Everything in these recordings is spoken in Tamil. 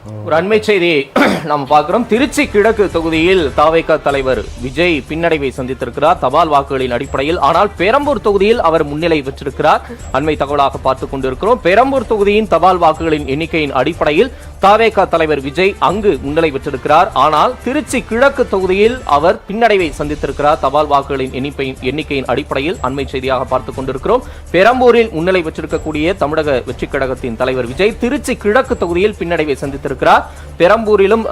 ஒரு அண்மை செய்தி நம்ம பார்க்கிறோம். திருச்சி கிழக்கு தொகுதியில் தாவேகா தலைவர் விஜய் பின்னடைவை சந்தித்திருக்கிறார் தபால் வாக்குகளின் அடிப்படையில். ஆனால் பெரம்பூர் தொகுதியில் அவர் முன்னிலை பெற்றிருக்கிறார். அண்மை தகவலாக பார்த்துக் கொண்டிருக்கிறோம். பெரம்பூர் தொகுதியின் தபால் வாக்குகளின் எண்ணிக்கையின் அடிப்படையில் தாவேகா தலைவர் விஜய் அங்கு முன்னிலை பெற்றிருக்கிறார். ஆனால் திருச்சி கிழக்கு தொகுதியில் அவர் பின்னடைவை சந்தித்திருக்கிறார் தபால் வாக்குகளின் எண்ணிக்கையின் அடிப்படையில். அண்மை செய்தியாக பார்த்துக் கொண்டிருக்கிறோம். பெரம்பூரில் முன்னிலை பெற்றிருக்கக்கூடிய தமிழக வெற்றி கழகத்தின் தலைவர் விஜய் திருச்சி கிழக்கு தொகுதியில் பின்னடைவை சந்தித்திருக்கிறார். பெரம்பூரிலும்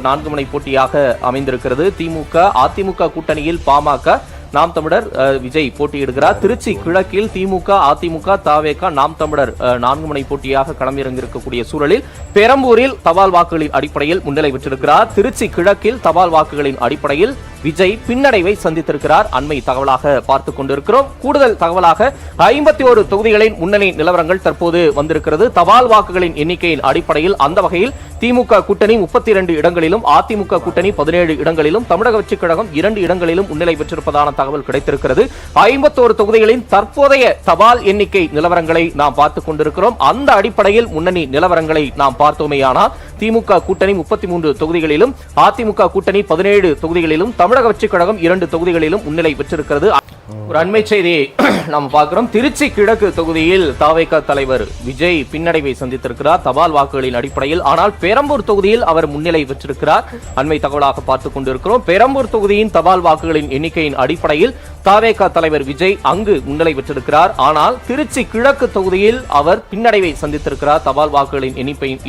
4 முனை போட்டியாக அமைந்திருக்கிறது. திமுக அதிமுக கூட்டணியில் பாமக நாம் தமிழர் விஜய் போட்டியிடுகிறார். திருச்சி கிழக்கில் திமுக அதிமுக தாவேகா நாம் தமிழர் 4 முனை போட்டியாக களமிறங்கியிருக்கக்கூடிய சூழலில் பெரம்பூரில் தபால் வாக்குகளின் அடிப்படையில் முன்னிலை பெற்றிருக்கிறார். திருச்சி கிழக்கில் தபால் வாக்குகளின் அடிப்படையில் விஜய் பின்னடைவை சந்தித்திருக்கிறார். அண்மை தகவலாக பார்த்துக் கொண்டிருக்கிறோம். கூடுதல் தகவலாக 51 தொகுதிகளின் முன்னணி நிலவரங்கள் தற்போது வந்திருக்கிறது. தபால் வாக்குகளின் எண்ணிக்கையின் அடிப்படையில் அந்த வகையில் திமுக கூட்டணி 32 இடங்களிலும் அதிமுக கூட்டணி 17 இடங்களிலும் தமிழக வெற்றிக் கழகம் 2 இடங்களிலும் முன்னிலை பெற்றிருப்பதான தகவல் கிடைத்திருக்கிறது. 51 தொகுதிகளின் தற்போதைய தபால் எண்ணிக்கை நிலவரங்களை நாம் பார்த்துக் கொண்டிருக்கிறோம். அந்த அடிப்படையில் முன்னணி நிலவரங்களை நாம் பார்த்தோமேயானால் திமுக கூட்டணி 33 தொகுதிகளிலும் அதிமுக கூட்டணி 17 தொகுதிகளிலும் தமிழக வெற்றிக் கழகம் 2 தொகுதிகளிலும் முன்னிலை பெற்றிருக்கிறது. ஒரு அண்மை செய்தி நாம் பார்க்கிறோம். திருச்சி கிழக்கு தொகுதியில் தாவேகா தலைவர் விஜய் பின்னடைவை சந்தித்திருக்கிறார் தபால் வாக்குகளின் அடிப்படையில். ஆனால் பெரம்பூர் தொகுதியில் அவர் முன்னிலை பெற்றிருக்கிறார். அண்மை தகவலாக பார்த்துக் கொண்டிருக்கிறோம். பெரம்பூர் தொகுதியின் தபால் வாக்குகளின் எண்ணிக்கையின் அடிப்படையில் தாவேகா தலைவர் விஜய் அங்கு முன்னிலை பெற்றிருக்கிறார். ஆனால் திருச்சி கிழக்கு தொகுதியில் அவர் பின்னடைவை சந்தித்திருக்கிறார் தபால் வாக்குகளின்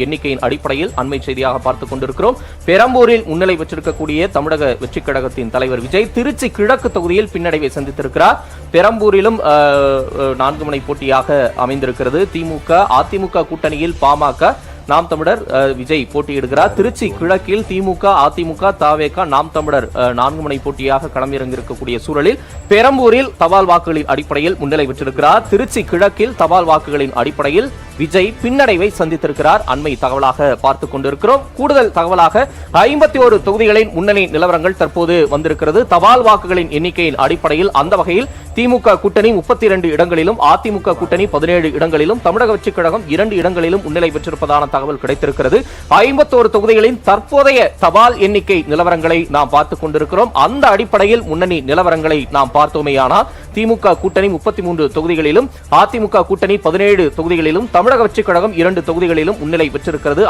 எண்ணிக்கையின் அடிப்படையில். அண்மை செய்தியாக பார்த்துக் கொண்டிருக்கிறோம். பெரம்பூரில் முன்னிலை பெற்றிருக்கக்கூடிய தமிழக வெற்றிக் கழகத்தின் தலைவர் விஜய் திருச்சி கிழக்கு தொகுதியில் பின்னடைவை சந்தித்திருக்கிறார். பெரம்பூரிலும் 4 முனை போட்டியாக அமைந்திருக்கிறது. திமுக அதிமுக கூட்டணியில் பாமக நாம் தமிழர் விஜய் போட்டியிடுகிறார். திருச்சி கிழக்கில் திமுக அதிமுக தாவேகா நாம் தமிழர் 4 முனை போட்டியாக களமிறங்கியிருக்கக்கூடிய சூழலில் பெரம்பூரில் தபால் வாக்குகளின் அடிப்படையில் முன்னிலை பெற்றிருக்கிறார். திருச்சி கிழக்கில் தபால் வாக்குகளின் அடிப்படையில் விஜய் பின்னடைவை சந்தித்திருக்கிறார். அண்மை தகவலாக பார்த்துக் கொண்டிருக்கிறோம். கூடுதல் தகவலாக 51 தொகுதிகளின் முன்னணி நிலவரங்கள் தற்போது வந்திருக்கிறது. தபால் வாக்குகளின் எண்ணிக்கையின் அடிப்படையில் அந்த வகையில் திமுக கூட்டணி 32 இடங்களிலும் அதிமுக கூட்டணி 17 இடங்களிலும் தமிழக வெற்றிக் கழகம் 2 இடங்களிலும் முன்னிலை பெற்றிருப்பதான தகவல் கிடைத்திருக்கிறது. 51 தொகுதிகளின் தற்போதைய தபால் எண்ணிக்கை நிலவரங்களை நாம் பார்த்துக் கொண்டிருக்கிறோம். அந்த அடிப்படையில் முன்னணி நிலவரங்களை நாம் பார்த்தோமேயானால் திமுக கூட்டணி 33 தொகுதிகளிலும் அதிமுக கூட்டணி 17 தொகுதிகளிலும் தமிழக வெற்றிக் கழகம் 2 தொகுதிகளிலும் முன்னிலை பெற்றிருக்கிறது.